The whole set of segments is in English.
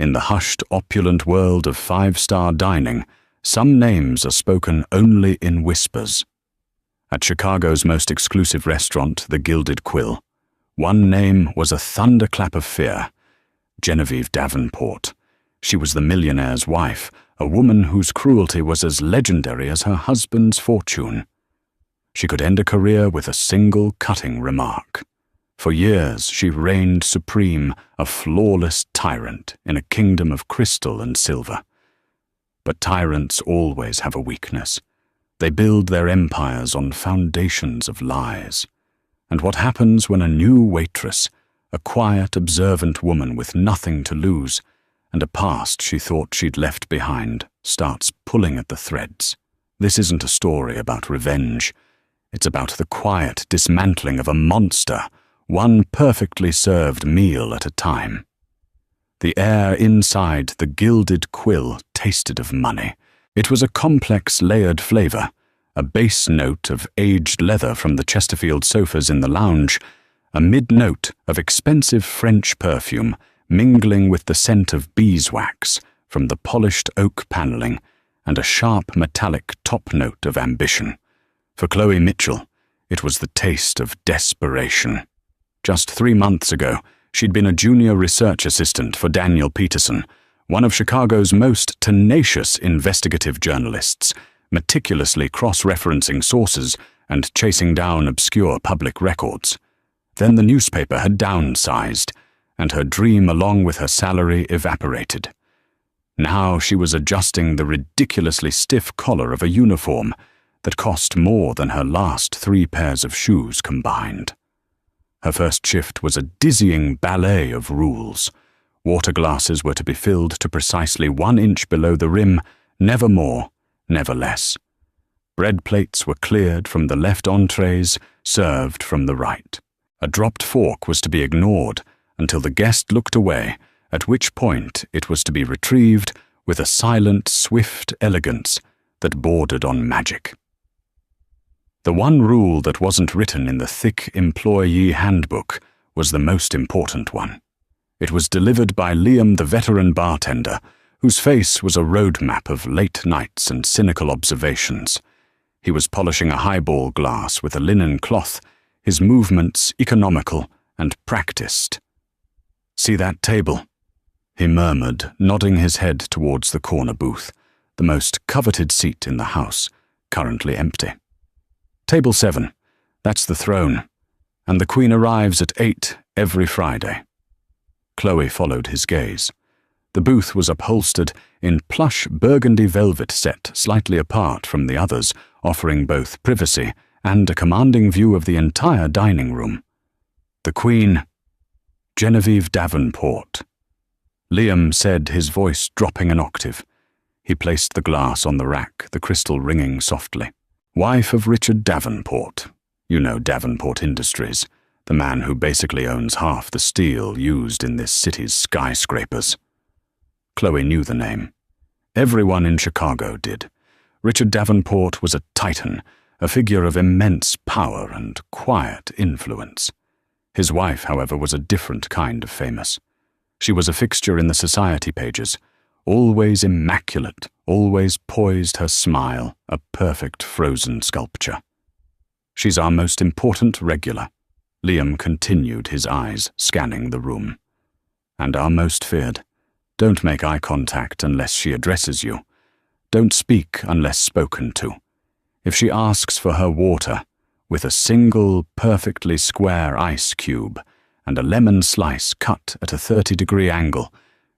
In the hushed, opulent world of five-star dining, some names are spoken only in whispers. At Chicago's most exclusive restaurant, the Gilded Quill, one name was a thunderclap of fear: Genevieve Davenport. She was the millionaire's wife, a woman whose cruelty was as legendary as her husband's fortune. She could end a career with a single cutting remark. For years she reigned supreme, a flawless tyrant in a kingdom of crystal and silver. But tyrants always have a weakness. They build their empires on foundations of lies. And what happens when a new waitress, a quiet, observant woman with nothing to lose, and a past she thought she'd left behind, starts pulling at the threads? This isn't a story about revenge. It's about the quiet dismantling of a monster, one perfectly served meal at a time. The air inside the Gilded Quill tasted of money. It was a complex, layered flavor, a base note of aged leather from the Chesterfield sofas in the lounge, a mid-note of expensive French perfume mingling with the scent of beeswax from the polished oak paneling, and a sharp metallic top note of ambition. For Chloe Mitchell, it was the taste of desperation. Just 3 months ago, she'd been a junior research assistant for Daniel Peterson, one of Chicago's most tenacious investigative journalists, meticulously cross-referencing sources and chasing down obscure public records. Then the newspaper had downsized, and her dream along with her salary evaporated. Now she was adjusting the ridiculously stiff collar of a uniform that cost more than her last 3 pairs of shoes combined. Her first shift was a dizzying ballet of rules. Water glasses were to be filled to precisely 1 inch below the rim, never more, never less. Bread plates were cleared from the left entrees, served from the right. A dropped fork was to be ignored until the guest looked away, at which point it was to be retrieved with a silent, swift elegance that bordered on magic. The one rule that wasn't written in the thick employee handbook was the most important one. It was delivered by Liam, the veteran bartender, whose face was a roadmap of late nights and cynical observations. He was polishing a highball glass with a linen cloth, his movements economical and practiced. "See that table?" he murmured, nodding his head towards the corner booth, the most coveted seat in the house, currently empty. "Table 7, that's the throne, and the Queen arrives at 8 every Friday." Chloe followed his gaze. The booth was upholstered in plush burgundy velvet set slightly apart from the others, offering both privacy and a commanding view of the entire dining room. The Queen, Genevieve Davenport. Liam said, his voice dropping an octave. He placed the glass on the rack, the crystal ringing softly. "Wife of Richard Davenport. You know Davenport Industries, the man who basically owns half the steel used in this city's skyscrapers." Chloe knew the name. Everyone in Chicago did. Richard Davenport was a titan, a figure of immense power and quiet influence. His wife, however, was a different kind of famous. She was a fixture in the society pages, always immaculate, always poised her smile, a perfect frozen sculpture. "She's our most important regular," Liam continued, his eyes scanning the room. "And our most feared. Don't make eye contact unless she addresses you. Don't speak unless spoken to. If she asks for her water, with a single perfectly square ice cube and a lemon slice cut at a 30-degree angle,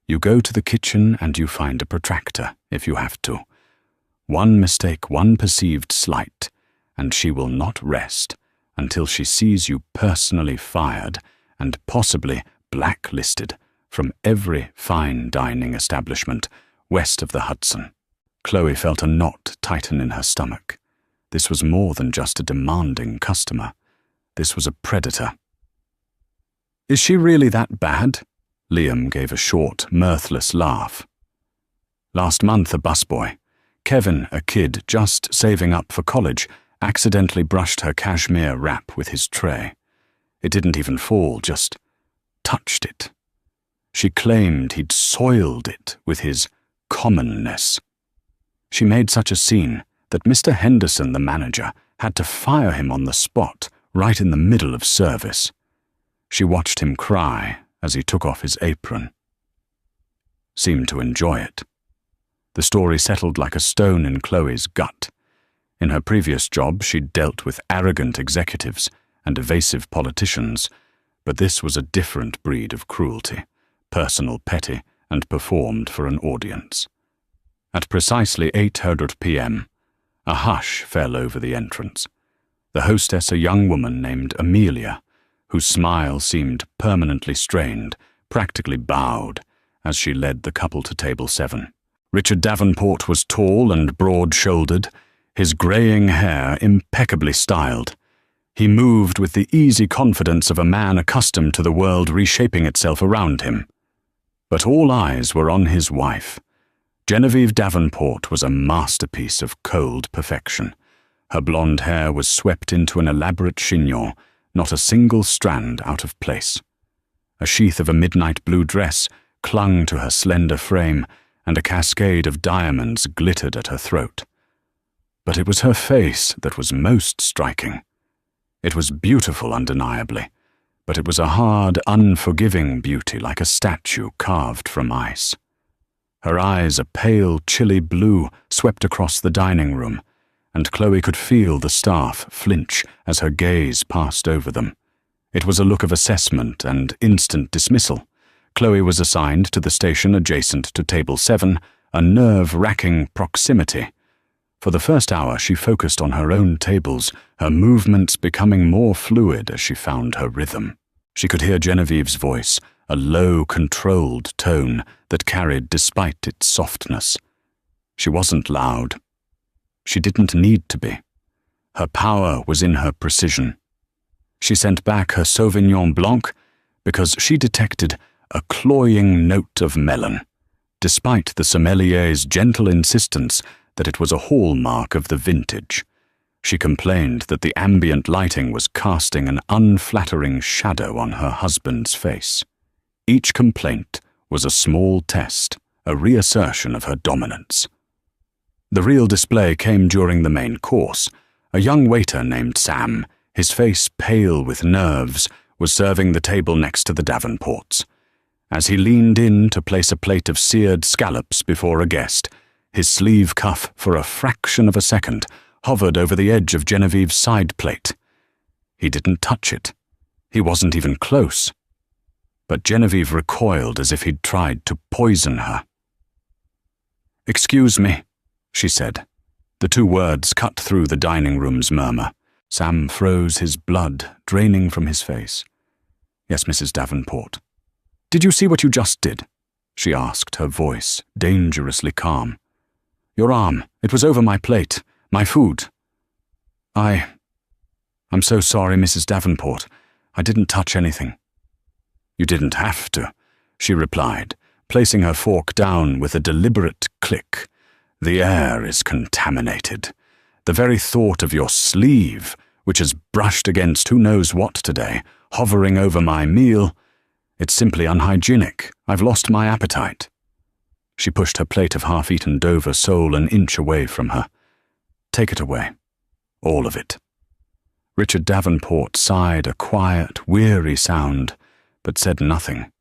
you go to the kitchen and you find a protractor, if you have to. One mistake, one perceived slight, and she will not rest until she sees you personally fired and possibly blacklisted from every fine dining establishment west of the Hudson." Chloe felt a knot tighten in her stomach. This was more than just a demanding customer. This was a predator. "Is she really that bad?" Liam gave a short, mirthless laugh. "Last month, a busboy, Kevin, a kid just saving up for college, accidentally brushed her cashmere wrap with his tray. It didn't even fall, just touched it. She claimed he'd soiled it with his commonness. She made such a scene that Mr. Henderson, the manager, had to fire him on the spot, right in the middle of service. She watched him cry as he took off his apron. Seemed to enjoy it. The story settled like a stone in Chloe's gut. In her previous job, she'd dealt with arrogant executives and evasive politicians, but this was a different breed of cruelty, personal, petty, and performed for an audience. At precisely 8:00 p.m., a hush fell over the entrance. The hostess, a young woman named Amelia, whose smile seemed permanently strained, practically bowed as she led the couple to table 7. Richard Davenport was tall and broad-shouldered, his greying hair impeccably styled. He moved with the easy confidence of a man accustomed to the world reshaping itself around him. But all eyes were on his wife. Genevieve Davenport was a masterpiece of cold perfection. Her blonde hair was swept into an elaborate chignon, not a single strand out of place. A sheath of a midnight blue dress clung to her slender frame, and a cascade of diamonds glittered at her throat. But it was her face that was most striking. It was beautiful undeniably, but it was a hard, unforgiving beauty like a statue carved from ice. Her eyes, a pale, chilly blue, swept across the dining room, and Chloe could feel the staff flinch as her gaze passed over them. It was a look of assessment and instant dismissal. Chloe was assigned to the station adjacent to table 7, a nerve-wracking proximity. For the first hour she focused on her own tables, her movements becoming more fluid as she found her rhythm. She could hear Genevieve's voice, a low, controlled tone that carried despite its softness. She wasn't loud. She didn't need to be. Her power was in her precision. She sent back her Sauvignon Blanc because she detected a cloying note of melon, despite the sommelier's gentle insistence that it was a hallmark of the vintage. She complained that the ambient lighting was casting an unflattering shadow on her husband's face. Each complaint was a small test, a reassertion of her dominance. The real display came during the main course. A young waiter named Sam, his face pale with nerves, was serving the table next to the Davenports. As he leaned in to place a plate of seared scallops before a guest, his sleeve cuff, for a fraction of a second, hovered over the edge of Genevieve's side plate. He didn't touch it. He wasn't even close. But Genevieve recoiled as if he'd tried to poison her. "Excuse me," she said. The two words cut through the dining room's murmur. Sam froze, his blood draining from his face. "Yes, Mrs. Davenport." "Did you see what you just did?" she asked, her voice dangerously calm. "Your arm, it was over my plate, my food." I'm so sorry, Mrs. Davenport. I didn't touch anything." "You didn't have to," she replied, placing her fork down with a deliberate click. "The air is contaminated. The very thought of your sleeve, which has brushed against who knows what today, hovering over my meal, it's simply unhygienic. I've lost my appetite." She pushed her plate of half-eaten Dover sole an inch away from her. "Take it away. All of it." Richard Davenport sighed a quiet, weary sound, but said nothing.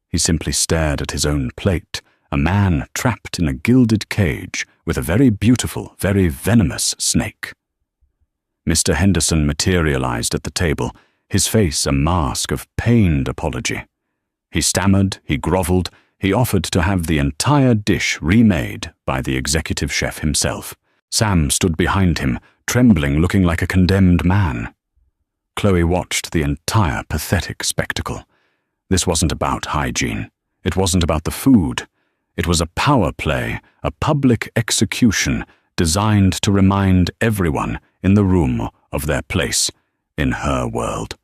He simply stared at his own plate, a man trapped in a gilded cage with a very beautiful, very venomous snake. Mr. Henderson materialized at the table, his face a mask of pained apology. He stammered, he groveled, he offered to have the entire dish remade by the executive chef himself. Sam stood behind him, trembling, looking like a condemned man. Chloe watched the entire pathetic spectacle. This wasn't about hygiene. It wasn't about the food. It was a power play, a public execution designed to remind everyone in the room of their place in her world.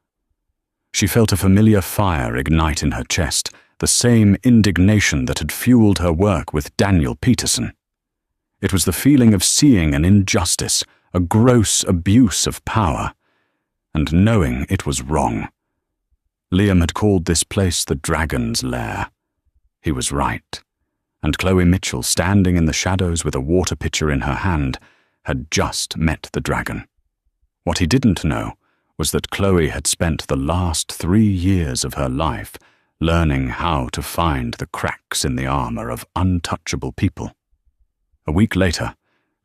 She felt a familiar fire ignite in her chest, the same indignation that had fueled her work with Daniel Peterson. It was the feeling of seeing an injustice, a gross abuse of power, and knowing it was wrong. Liam had called this place the Dragon's Lair. He was right, and Chloe Mitchell, standing in the shadows with a water pitcher in her hand, had just met the dragon. What he didn't know was that Chloe had spent the last 3 years of her life learning how to find the cracks in the armor of untouchable people. A week later,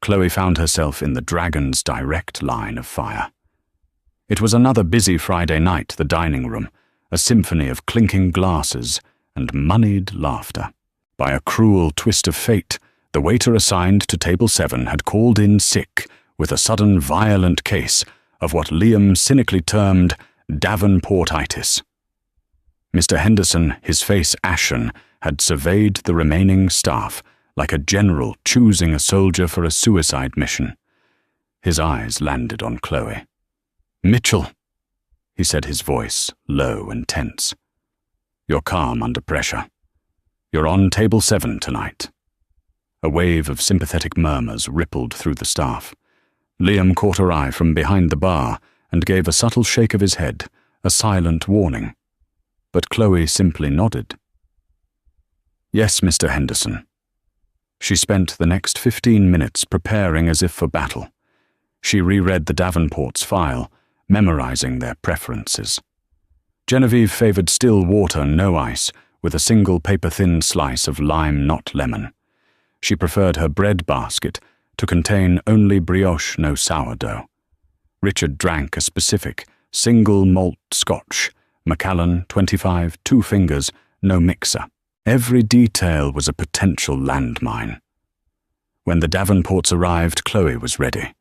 Chloe found herself in the dragon's direct line of fire. It was another busy Friday night, the dining room, a symphony of clinking glasses and moneyed laughter. By a cruel twist of fate, the waiter assigned to table 7 had called in sick with a sudden violent case of what Liam cynically termed Davenportitis. Mr. Henderson, his face ashen, had surveyed the remaining staff like a general choosing a soldier for a suicide mission. His eyes landed on Chloe. "Mitchell," he said, his voice low and tense. "You're calm under pressure. You're on table 7 tonight." A wave of sympathetic murmurs rippled through the staff. Liam caught her eye from behind the bar and gave a subtle shake of his head, a silent warning. But Chloe simply nodded. "Yes, Mr. Henderson." She spent the next 15 minutes preparing as if for battle. She reread the Davenport's file, memorizing their preferences. Genevieve favored still water, no ice, with a single paper-thin slice of lime, not lemon. She preferred her bread basket to contain only brioche, no sourdough. Richard drank a specific, single malt Scotch, Macallan, 25, 2 fingers, no mixer. Every detail was a potential landmine. When the Davenports arrived, Chloe was ready.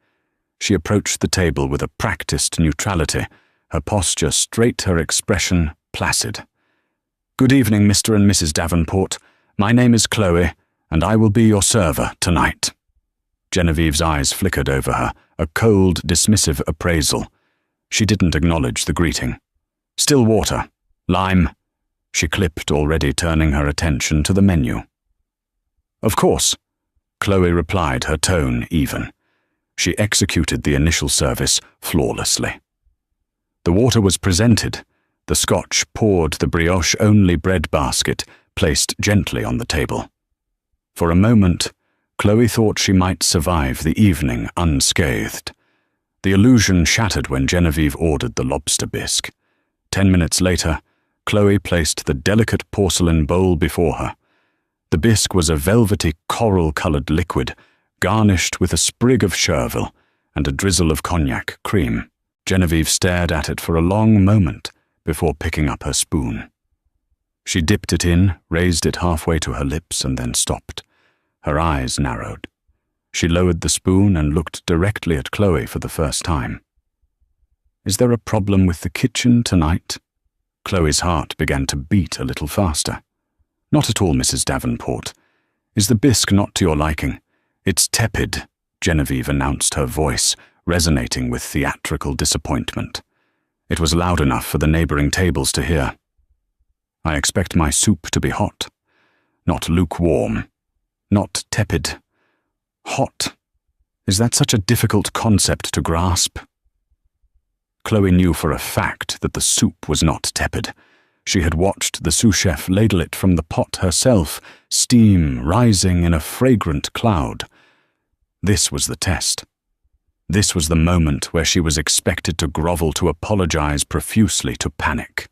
She approached the table with a practiced neutrality, her posture straight, her expression placid. "Good evening, Mr. and Mrs. Davenport. My name is Chloe, and I will be your server tonight." Genevieve's eyes flickered over her, a cold, dismissive appraisal. She didn't acknowledge the greeting. "Still water. Lime." She clipped, already turning her attention to the menu. "Of course," Chloe replied, her tone even. She executed the initial service flawlessly. The water was presented. The Scotch poured the brioche-only bread basket, placed gently on the table. For a moment, Chloe thought she might survive the evening unscathed. The illusion shattered when Genevieve ordered the lobster bisque. 10 minutes later, Chloe placed the delicate porcelain bowl before her. The bisque was a velvety coral-colored liquid, garnished with a sprig of chervil and a drizzle of cognac cream. Genevieve stared at it for a long moment before picking up her spoon. She dipped it in, raised it halfway to her lips, and then stopped. Her eyes narrowed. She lowered the spoon and looked directly at Chloe for the first time. "Is there a problem with the kitchen tonight?" Chloe's heart began to beat a little faster. "Not at all, Mrs. Davenport. Is the bisque not to your liking?" "It's tepid," Genevieve announced, her voice resonating with theatrical disappointment. It was loud enough for the neighboring tables to hear. "I expect my soup to be hot. Not lukewarm. Not tepid. Hot. Is that such a difficult concept to grasp?" Chloe knew for a fact that the soup was not tepid. She had watched the sous chef ladle it from the pot herself, steam rising in a fragrant cloud. This was the test. This was the moment where she was expected to grovel, to apologize profusely, to panic.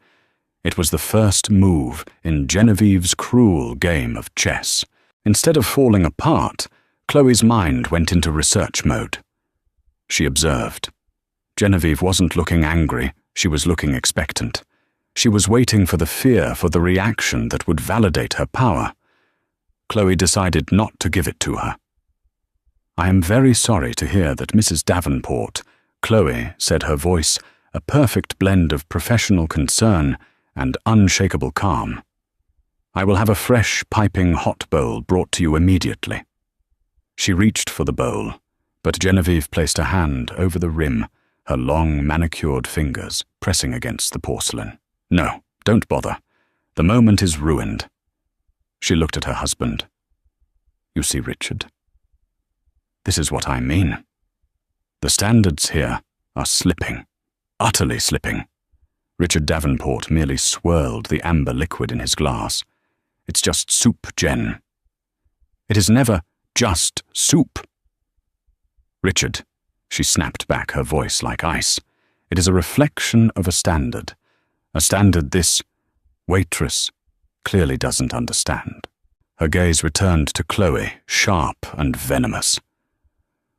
It was the first move in Genevieve's cruel game of chess. Instead of falling apart, Chloe's mind went into research mode. She observed. Genevieve wasn't looking angry, she was looking expectant. She was waiting for the fear, for the reaction that would validate her power. Chloe decided not to give it to her. "I am very sorry to hear that Mrs. Davenport," Chloe said, her voice a perfect blend of professional concern and unshakable calm. "I will have a fresh, piping hot bowl brought to you immediately." She reached for the bowl, but Genevieve placed a hand over the rim, her long, manicured fingers pressing against the porcelain. "No, don't bother. The moment is ruined." She looked at her husband. "You see, Richard, this is what I mean. The standards here are slipping, utterly slipping." Richard Davenport merely swirled the amber liquid in his glass. It's just soup, Jen. It is never just soup. Richard, she snapped back, her voice like ice. It is a reflection of a standard this waitress clearly doesn't understand. Her gaze returned to Chloe, sharp and venomous.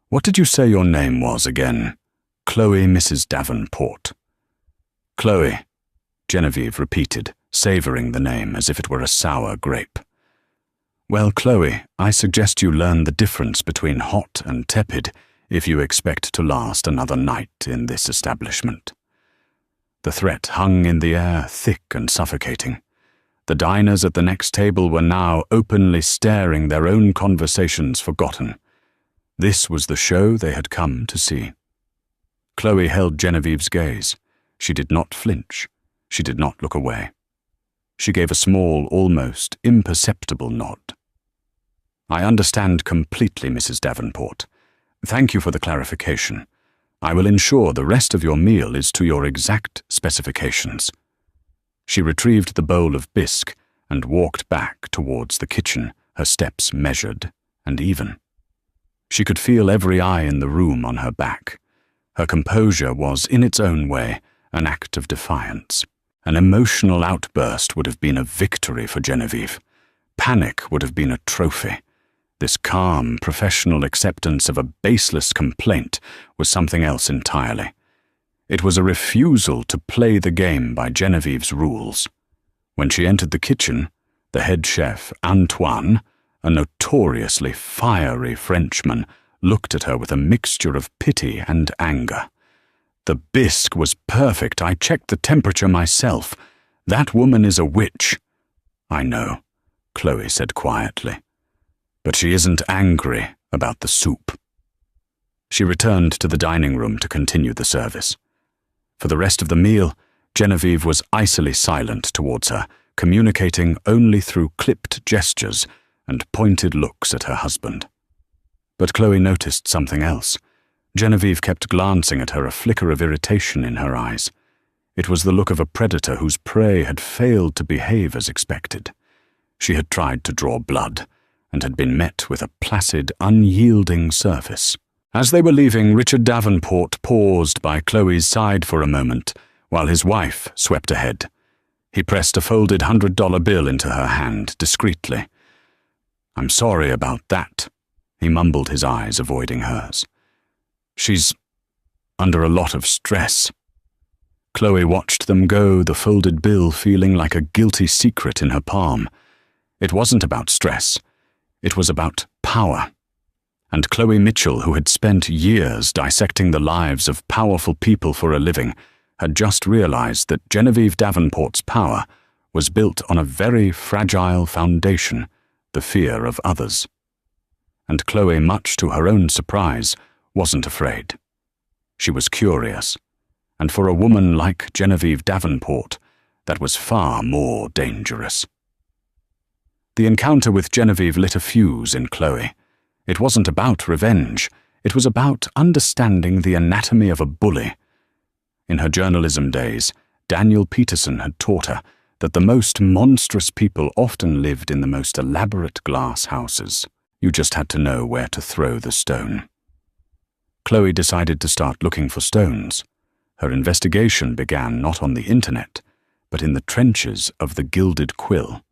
What did you say your name was again? Chloe Mrs. Davenport. Chloe, Genevieve repeated, savoring the name as if it were a sour grape. Well, Chloe, I suggest you learn the difference between hot and tepid if you expect to last another night in this establishment. The threat hung in the air, thick and suffocating. The diners at the next table were now openly staring, their own conversations forgotten. This was the show they had come to see. Chloe held Genevieve's gaze. She did not flinch. She did not look away. She gave a small, almost imperceptible nod. I understand completely, Mrs. Davenport. Thank you for the clarification. I will ensure the rest of your meal is to your exact specifications. She retrieved the bowl of bisque and walked back towards the kitchen, her steps measured and even. She could feel every eye in the room on her back. Her composure was, in its own way, an act of defiance. An emotional outburst would have been a victory for Genevieve. Panic would have been a trophy. This calm, professional acceptance of a baseless complaint was something else entirely. It was a refusal to play the game by Genevieve's rules. When she entered the kitchen, the head chef, Antoine, a notoriously fiery Frenchman, looked at her with a mixture of pity and anger. The bisque was perfect. I checked the temperature myself. That woman is a witch. I know, Chloe said quietly. But she isn't angry about the soup. She returned to the dining room to continue the service. For the rest of the meal, Genevieve was icily silent towards her, communicating only through clipped gestures and pointed looks at her husband. But Chloe noticed something else. Genevieve kept glancing at her, a flicker of irritation in her eyes. It was the look of a predator whose prey had failed to behave as expected. She had tried to draw blood, and had been met with a placid, unyielding surface. As they were leaving, Richard Davenport paused by Chloe's side for a moment, while his wife swept ahead. He pressed a folded $100 bill into her hand, discreetly. "I'm sorry about that," he mumbled, his eyes avoiding hers. "She's under a lot of stress." Chloe watched them go, the folded bill feeling like a guilty secret in her palm. It wasn't about stress. It was about power. And Chloe Mitchell, who had spent years dissecting the lives of powerful people for a living, had just realized that Genevieve Davenport's power was built on a very fragile foundation, the fear of others. And Chloe, much to her own surprise, wasn't afraid. She was curious, and for a woman like Genevieve Davenport, that was far more dangerous. The encounter with Genevieve lit a fuse in Chloe. It wasn't about revenge. It was about understanding the anatomy of a bully. In her journalism days, Daniel Peterson had taught her that the most monstrous people often lived in the most elaborate glass houses. You just had to know where to throw the stone. Chloe decided to start looking for stones. Her investigation began not on the internet, but in the trenches of the Gilded Quill.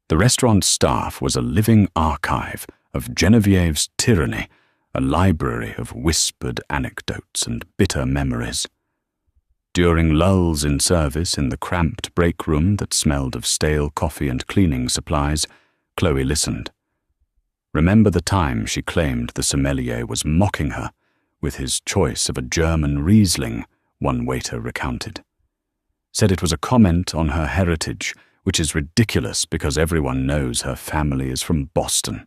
The restaurant staff was a living archive of Genevieve's tyranny, a library of whispered anecdotes and bitter memories. During lulls in service in the cramped break room that smelled of stale coffee and cleaning supplies, Chloe listened. Remember the time she claimed the sommelier was mocking her with his choice of a German Riesling, one waiter recounted. Said it was a comment on her heritage, which is ridiculous because everyone knows her family is from Boston.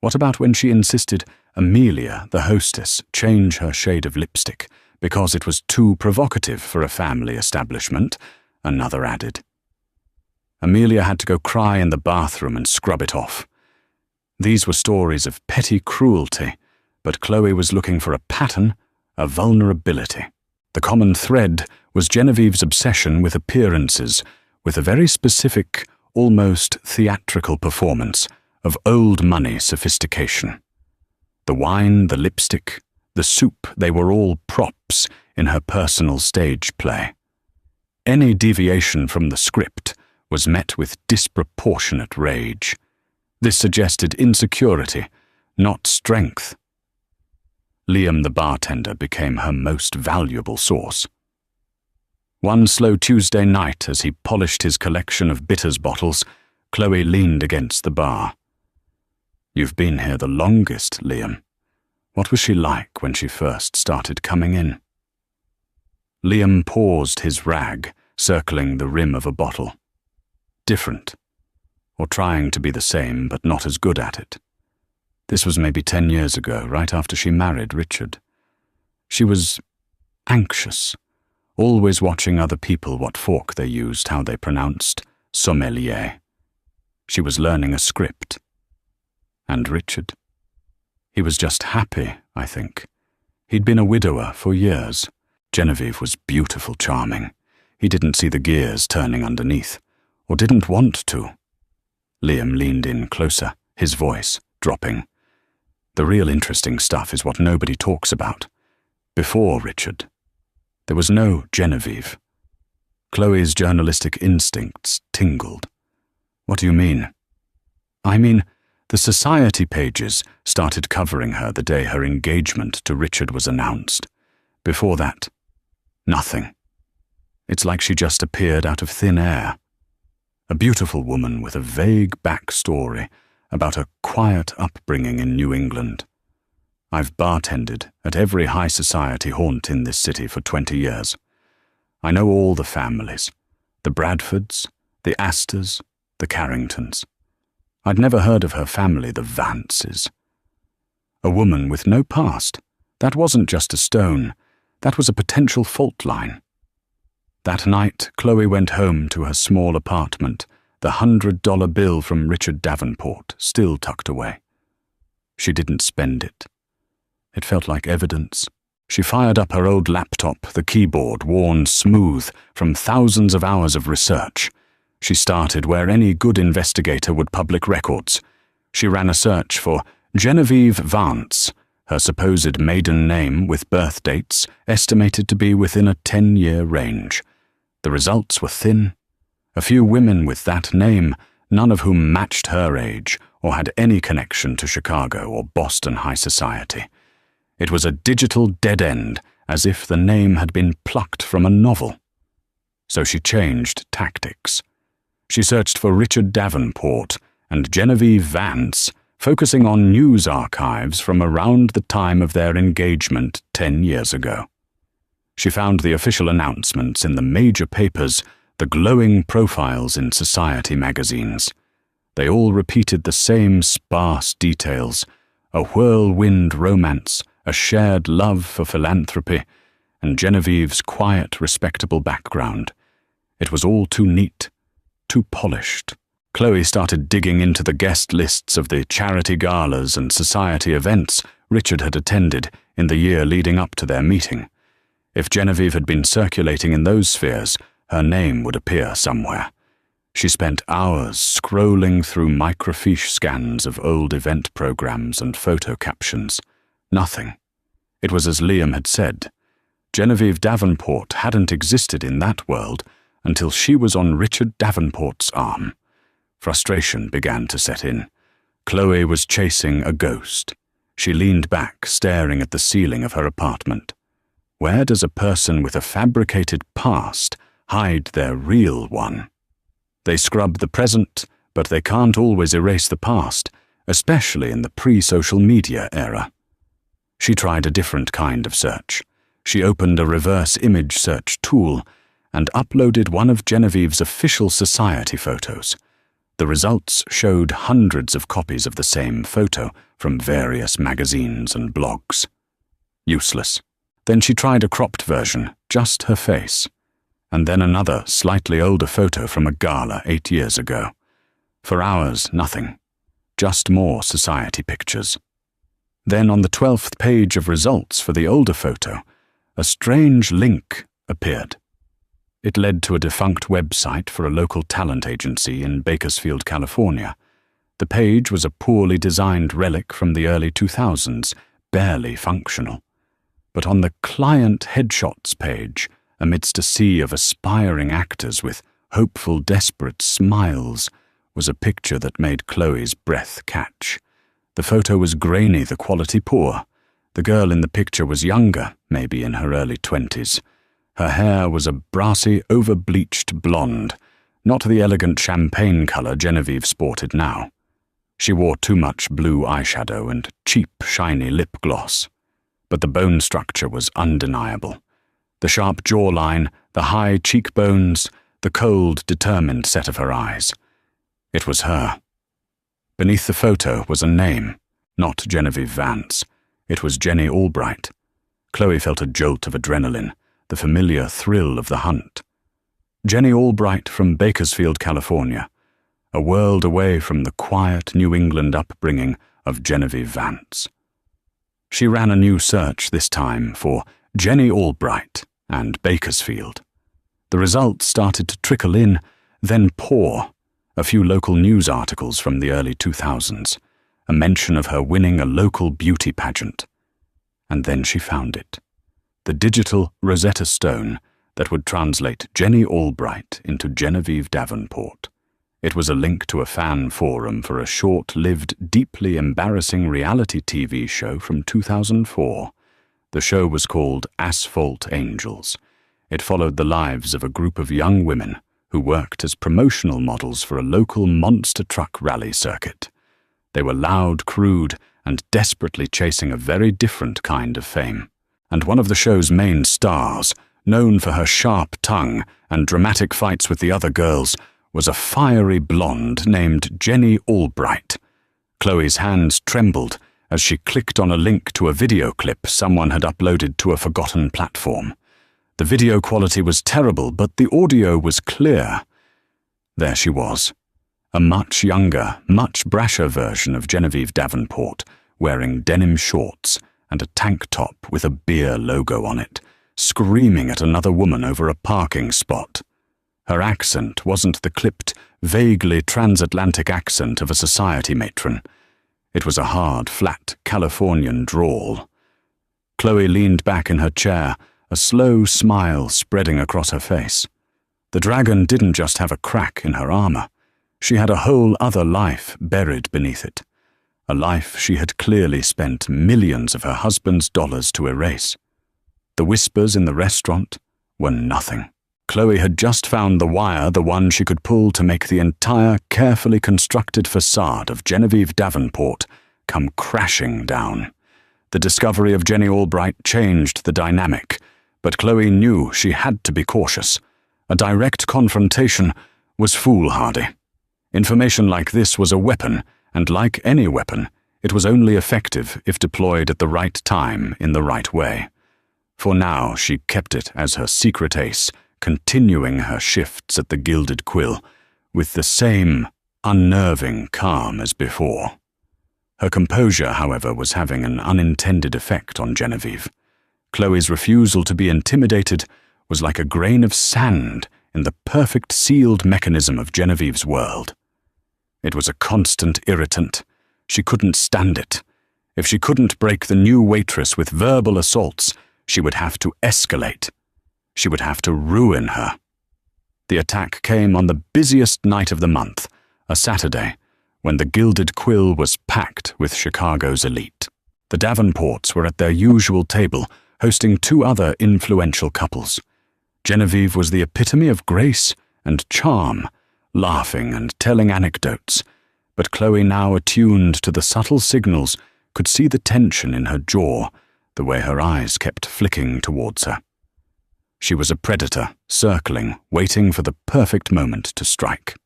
What about when she insisted Amelia, the hostess, change her shade of lipstick because it was too provocative for a family establishment? Another added. Amelia had to go cry in the bathroom and scrub it off. These were stories of petty cruelty, but Chloe was looking for a pattern, a vulnerability. The common thread was Genevieve's obsession with appearances, with a very specific, almost theatrical performance of old money sophistication. The wine, the lipstick, the soup, they were all props in her personal stage play. Any deviation from the script was met with disproportionate rage. This suggested insecurity, not strength. Liam the bartender became her most valuable source. One slow Tuesday night, as he polished his collection of bitters bottles, Chloe leaned against the bar. "You've been here the longest, Liam. What was she like when she first started coming in?" Liam paused his rag, circling the rim of a bottle. Different, or trying to be the same but not as good at it. This was maybe 10 years ago, right after she married Richard. She was anxious, always watching other people what fork they used, how they pronounced sommelier. She was learning a script. And Richard? He was just happy, I think. He'd been a widower for years. Genevieve was beautiful, charming. He didn't see the gears turning underneath, or didn't want to. Liam leaned in closer, his voice dropping. The real interesting stuff is what nobody talks about. Before Richard, there was no Genevieve. Chloe's journalistic instincts tingled. "What do you mean?" "I mean, the society pages started covering her the day her engagement to Richard was announced. Before that, nothing. It's like she just appeared out of thin air. A beautiful woman with a vague backstory about a quiet upbringing in New England. I've bartended at every high society haunt in this city for 20 years. I know all the families, the Bradfords, the Astors, the Carringtons. I'd never heard of her family, the Vances. A woman with no past. That wasn't just a stone. That was a potential fault line. That night, Chloe went home to her small apartment, the $100 bill from Richard Davenport still tucked away. She didn't spend it. It felt like evidence. She fired up her old laptop, the keyboard worn smooth from thousands of hours of research. She started where any good investigator would public records. She ran a search for Genevieve Vance, her supposed maiden name with birth dates estimated to be within a 10-year range. The results were thin. A few women with that name, none of whom matched her age or had any connection to Chicago or Boston high society. It was a digital dead end, as if the name had been plucked from a novel. So she changed tactics. She searched for Richard Davenport and Genevieve Vance, focusing on news archives from around the time of their engagement 10 years ago. She found the official announcements in the major papers, the glowing profiles in society magazines. They all repeated the same sparse details: a whirlwind romance, a shared love for philanthropy, and Genevieve's quiet, respectable background. It was all too neat, too polished. Chloe started digging into the guest lists of the charity galas and society events Richard had attended in the year leading up to their meeting. If Genevieve had been circulating in those spheres, her name would appear somewhere. She spent hours scrolling through microfiche scans of old event programs and photo captions. Nothing. It was as Liam had said. Genevieve Davenport hadn't existed in that world until she was on Richard Davenport's arm. Frustration began to set in. Chloe was chasing a ghost. She leaned back, staring at the ceiling of her apartment. Where does a person with a fabricated past hide their real one? They scrub the present, but they can't always erase the past, especially in the pre-social media era. She tried a different kind of search. She opened a reverse image search tool and uploaded one of Genevieve's official society photos. The results showed hundreds of copies of the same photo from various magazines and blogs. Useless. Then she tried a cropped version, just her face, and then another, slightly older photo from a gala 8 years ago. For hours, nothing. Just more society pictures. Then on the 12th page of results for the older photo, a strange link appeared. It led to a defunct website for a local talent agency in Bakersfield, California. The page was a poorly designed relic from the early 2000s, barely functional. But on the client headshots page, amidst a sea of aspiring actors with hopeful, desperate smiles, was a picture that made Chloe's breath catch. The photo was grainy, the quality poor. The girl in the picture was younger, maybe in her early 20s. Her hair was a brassy, over-bleached blonde, not the elegant champagne colour Genevieve sported now. She wore too much blue eyeshadow and cheap, shiny lip gloss. But the bone structure was undeniable. The sharp jawline, the high cheekbones, the cold, determined set of her eyes. It was her. Beneath the photo was a name, not Genevieve Vance. It was Jenny Albright. Chloe felt a jolt of adrenaline, the familiar thrill of the hunt. Jenny Albright from Bakersfield, California, a world away from the quiet New England upbringing of Genevieve Vance. She ran a new search this time for Jenny Albright and Bakersfield. The results started to trickle in, then pour. A few local news articles from the early 2000s, a mention of her winning a local beauty pageant. And then she found it. The digital Rosetta Stone that would translate Jenny Albright into Genevieve Davenport. It was a link to a fan forum for a short-lived, deeply embarrassing reality TV show from 2004. The show was called Asphalt Angels. It followed the lives of a group of young women who worked as promotional models for a local monster truck rally circuit. They were loud, crude, and desperately chasing a very different kind of fame. And one of the show's main stars, known for her sharp tongue and dramatic fights with the other girls, was a fiery blonde named Jenny Albright. Chloe's hands trembled as she clicked on a link to a video clip someone had uploaded to a forgotten platform. The video quality was terrible, but the audio was clear. There she was, a much younger, much brasher version of Genevieve Davenport, wearing denim shorts and a tank top with a beer logo on it, screaming at another woman over a parking spot. Her accent wasn't the clipped, vaguely transatlantic accent of a society matron. It was a hard, flat Californian drawl. Chloe leaned back in her chair, a slow smile spreading across her face. The dragon didn't just have a crack in her armor. She had a whole other life buried beneath it. A life she had clearly spent millions of her husband's dollars to erase. The whispers in the restaurant were nothing. Chloe had just found the wire, the one she could pull to make the entire carefully constructed facade of Genevieve Davenport come crashing down. The discovery of Jenny Albright changed the dynamic, but Chloe knew she had to be cautious. A direct confrontation was foolhardy. Information like this was a weapon, and like any weapon, it was only effective if deployed at the right time in the right way. For now, she kept it as her secret ace, continuing her shifts at the Gilded Quill, with the same unnerving calm as before. Her composure, however, was having an unintended effect on Genevieve. Chloe's refusal to be intimidated was like a grain of sand in the perfect sealed mechanism of Genevieve's world. It was a constant irritant. She couldn't stand it. If she couldn't break the new waitress with verbal assaults, she would have to escalate. She would have to ruin her. The attack came on the busiest night of the month, a Saturday, when the Gilded Quill was packed with Chicago's elite. The Davenports were at their usual table, hosting two other influential couples. Genevieve was the epitome of grace and charm, laughing and telling anecdotes, but Chloe, now attuned to the subtle signals, could see the tension in her jaw, the way her eyes kept flicking towards her. She was a predator, circling, waiting for the perfect moment to strike.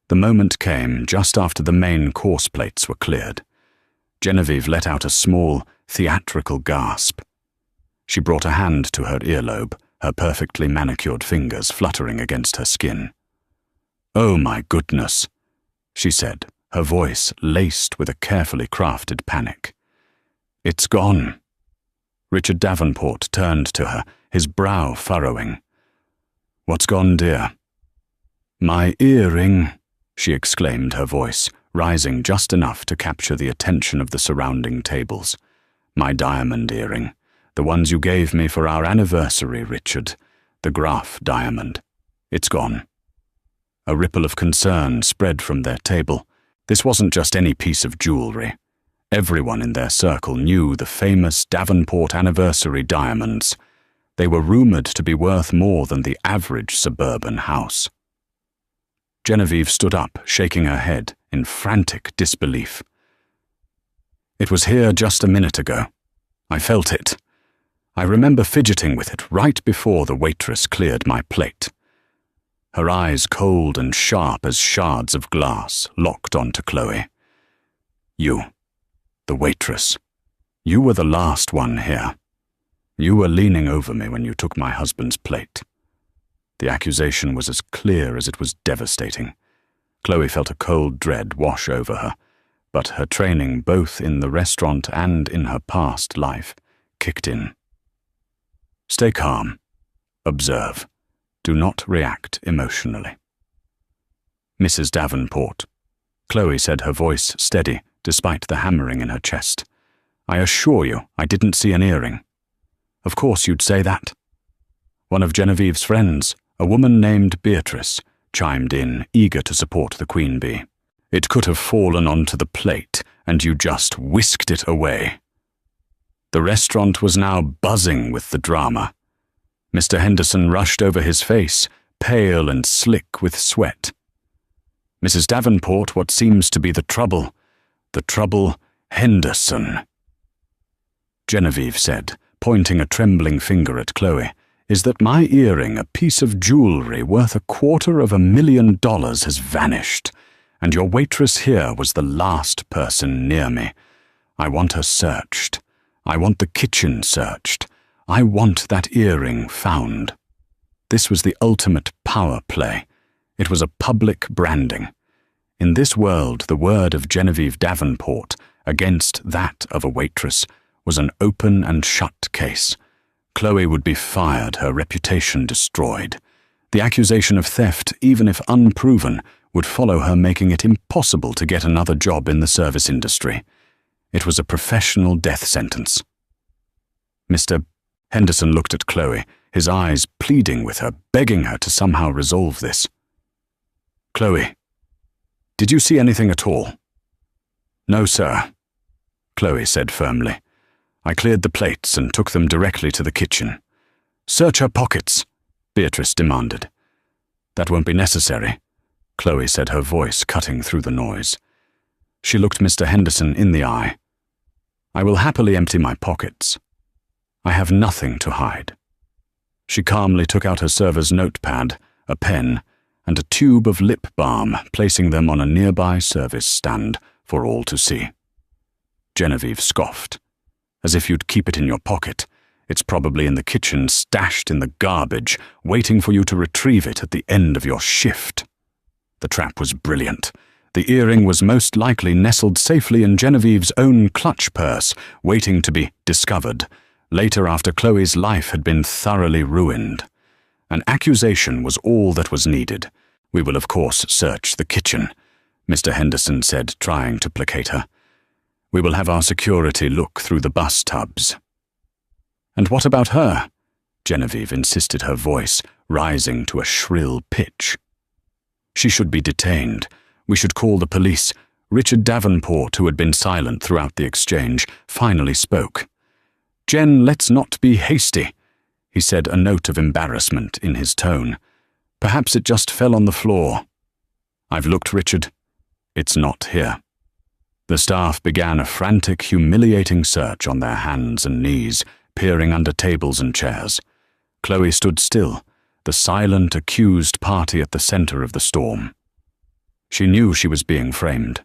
The moment came just after the main course plates were cleared. Genevieve let out a small, theatrical gasp. She brought a hand to her earlobe, her perfectly manicured fingers fluttering against her skin. "Oh my goodness," she said, her voice laced with a carefully crafted panic. "It's gone." Richard Davenport turned to her, his brow furrowing. "What's gone, dear?" "My earring," she exclaimed, her voice rising just enough to capture the attention of the surrounding tables. "My diamond earring. The ones you gave me for our anniversary, Richard. The Graf diamond. It's gone." A ripple of concern spread from their table. This wasn't just any piece of jewelry. Everyone in their circle knew the famous Davenport anniversary diamonds. They were rumored to be worth more than the average suburban house. Genevieve stood up, shaking her head in frantic disbelief. "It was here just a minute ago. I felt it. I remember fidgeting with it right before the waitress cleared my plate." Her eyes, cold and sharp as shards of glass, locked onto Chloe. "You, the waitress. You were the last one here. You were leaning over me when you took my husband's plate." The accusation was as clear as it was devastating. Chloe felt a cold dread wash over her, but her training both in the restaurant and in her past life kicked in. Stay calm. Observe. Do not react emotionally. "Mrs. Davenport," Chloe said, her voice steady despite the hammering in her chest. "I assure you I didn't see an earring." "Of course you'd say that." One of Genevieve's friends, a woman named Beatrice, chimed in, eager to support the queen bee. "It could have fallen onto the plate, and you just whisked it away." The restaurant was now buzzing with the drama. Mr. Henderson rushed over his face, pale and slick with sweat. "Mrs. Davenport, what seems to be the trouble? The trouble, Henderson." Genevieve said, pointing a trembling finger at Chloe, "is that my earring, a piece of jewelry worth $250,000, has vanished, and your waitress here was the last person near me. I want her searched. I want the kitchen searched. I want that earring found." This was the ultimate power play. It was a public branding. In this world, the word of Genevieve Davenport against that of a waitress was an open and shut case. Chloe would be fired, her reputation destroyed. The accusation of theft, even if unproven, would follow her, making it impossible to get another job in the service industry. It was a professional death sentence. Mr. Henderson looked at Chloe, his eyes pleading with her, begging her to somehow resolve this. "Chloe, did you see anything at all?" "No, sir," Chloe said firmly. "I cleared the plates and took them directly to the kitchen." "Search her pockets," Beatrice demanded. "That won't be necessary," Chloe said, her voice cutting through the noise. She looked Mr. Henderson in the eye. "I will happily empty my pockets. I have nothing to hide." She calmly took out her server's notepad, a pen, and a tube of lip balm, placing them on a nearby service stand for all to see. Genevieve scoffed. "As if you'd keep it in your pocket. It's probably in the kitchen, stashed in the garbage, waiting for you to retrieve it at the end of your shift." The trap was brilliant. The earring was most likely nestled safely in Genevieve's own clutch purse, waiting to be discovered, later after Chloe's life had been thoroughly ruined. An accusation was all that was needed. "We will of course search the kitchen," Mr. Henderson said, trying to placate her. "We will have our security look through the bus tubs." "And what about her?" Genevieve insisted, her voice rising to a shrill pitch. "She should be detained. We should call the police." Richard Davenport, who had been silent throughout the exchange, finally spoke. "Jen, let's not be hasty," he said, a note of embarrassment in his tone. "Perhaps it just fell on the floor." "I've looked, Richard. It's not here." The staff began a frantic, humiliating search on their hands and knees, peering under tables and chairs. Chloe stood still, the silent, accused party at the center of the storm. She knew she was being framed.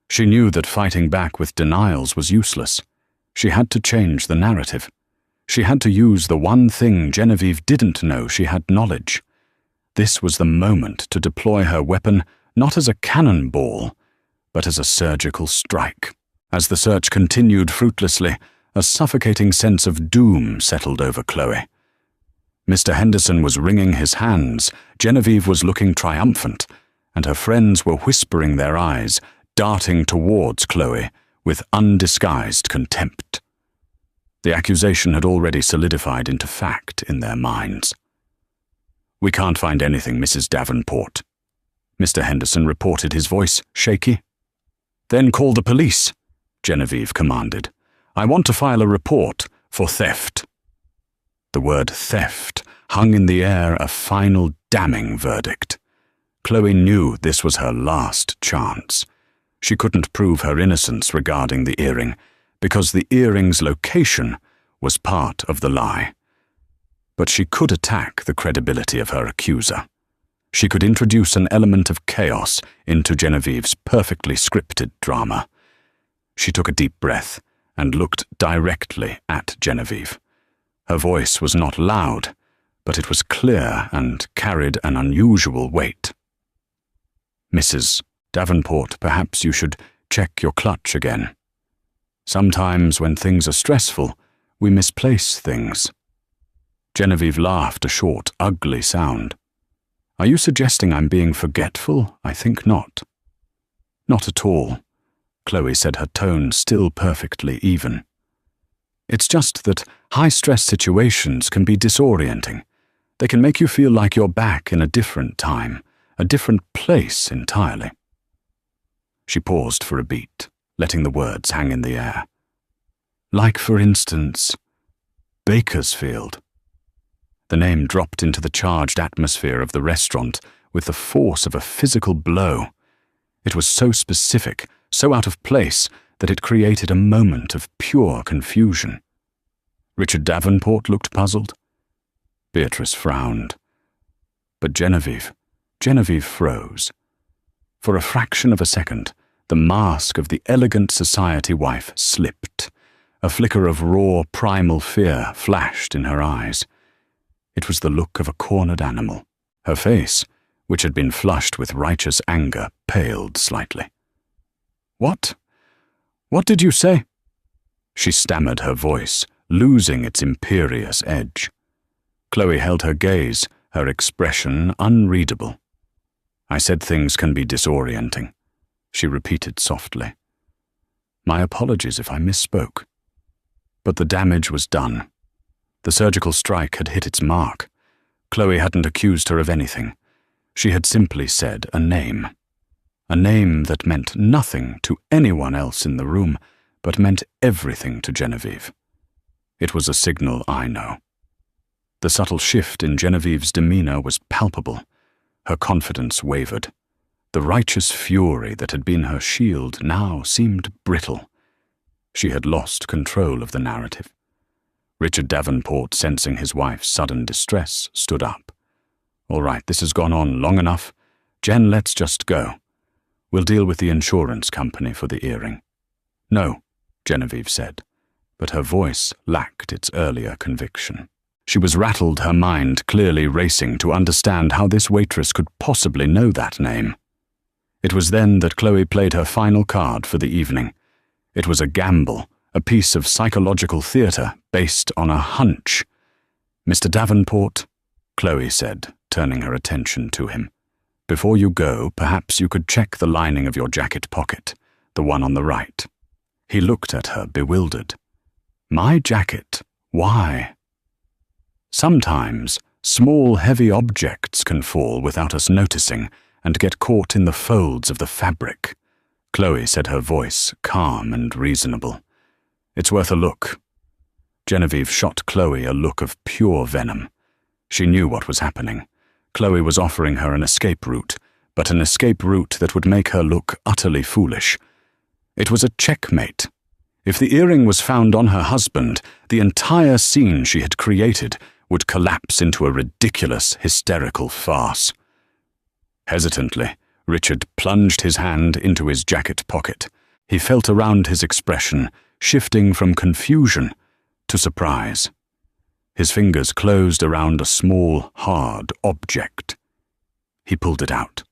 She knew that fighting back with denials was useless. She had to change the narrative. She had to use the one thing Genevieve didn't know she had knowledge. This was the moment to deploy her weapon not as a cannonball, but as a surgical strike. As the search continued fruitlessly, a suffocating sense of doom settled over Chloe. Mr. Henderson was wringing his hands, Genevieve was looking triumphant, and her friends were whispering their eyes, darting towards Chloe with undisguised contempt. The accusation had already solidified into fact in their minds. "We can't find anything, Mrs. Davenport." Mr. Henderson reported, his voice shaky. "Then call the police," Genevieve commanded. "I want to file a report for theft." The word theft hung in the air, a final damning verdict. Chloe knew this was her last chance. She couldn't prove her innocence regarding the earring, because the earring's location was part of the lie. But she could attack the credibility of her accuser. She could introduce an element of chaos into Genevieve's perfectly scripted drama. She took a deep breath and looked directly at Genevieve. Her voice was not loud, but it was clear and carried an unusual weight. "Mrs. Davenport, perhaps you should check your clutch again. Sometimes when things are stressful, we misplace things." Genevieve laughed a short, ugly sound. "Are you suggesting I'm being forgetful? I think not." "Not at all," Chloe said, her tone still perfectly even. "It's just that high-stress situations can be disorienting. They can make you feel like you're back in a different time, a different place entirely." She paused for a beat, letting the words hang in the air. "Like, for instance, Bakersfield." The name dropped into the charged atmosphere of the restaurant with the force of a physical blow. It was so specific, so out of place, that it created a moment of pure confusion. Richard Davenport looked puzzled. Beatrice frowned. But Genevieve froze. For a fraction of a second, the mask of the elegant society wife slipped. A flicker of raw, primal fear flashed in her eyes. It was the look of a cornered animal. Her face, which had been flushed with righteous anger, paled slightly. "What? What did you say?" She stammered, her voice losing its imperious edge. Chloe held her gaze, her expression unreadable. "I said things can be disorienting," she repeated softly. "My apologies if I misspoke." But the damage was done. The surgical strike had hit its mark. Chloe hadn't accused her of anything. She had simply said a name that meant nothing to anyone else in the room, but meant everything to Genevieve. It was a signal I know. The subtle shift in Genevieve's demeanor was palpable. Her confidence wavered. The righteous fury that had been her shield now seemed brittle. She had lost control of the narrative. Richard Davenport, sensing his wife's sudden distress, stood up. "All right, this has gone on long enough. Jen, let's just go. We'll deal with the insurance company for the earring." "No," Genevieve said, but her voice lacked its earlier conviction. She was rattled, her mind clearly racing to understand how this waitress could possibly know that name. It was then that Chloe played her final card for the evening. It was a gamble, a piece of psychological theater based on a hunch. "Mr. Davenport," Chloe said, turning her attention to him, "before you go, perhaps you could check the lining of your jacket pocket, the one on the right." He looked at her, bewildered. "My jacket? Why?" "Sometimes, small, heavy objects can fall without us noticing and get caught in the folds of the fabric," Chloe said, her voice calm and reasonable. "It's worth a look." Genevieve shot Chloe a look of pure venom. She knew what was happening. Chloe was offering her an escape route, but an escape route that would make her look utterly foolish. It was a checkmate. If the earring was found on her husband, the entire scene she had created would collapse into a ridiculous, hysterical farce. Hesitantly, Richard plunged his hand into his jacket pocket. He felt around his expression, shifting from confusion to surprise. His fingers closed around a small, hard object. He pulled it out.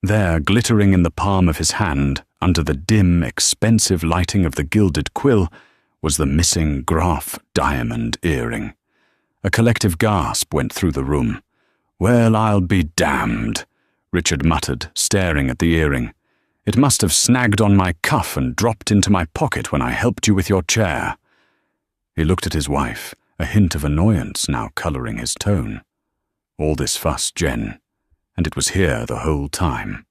There, glittering in the palm of his hand, under the dim, expensive lighting of the gilded quill, was the missing Graf diamond earring. A collective gasp went through the room. "Well, I'll be damned," Richard muttered, staring at the earring. "It must have snagged on my cuff and dropped into my pocket when I helped you with your chair." He looked at his wife, a hint of annoyance now colouring his tone. All this fuss, Jen, and it was here the whole time.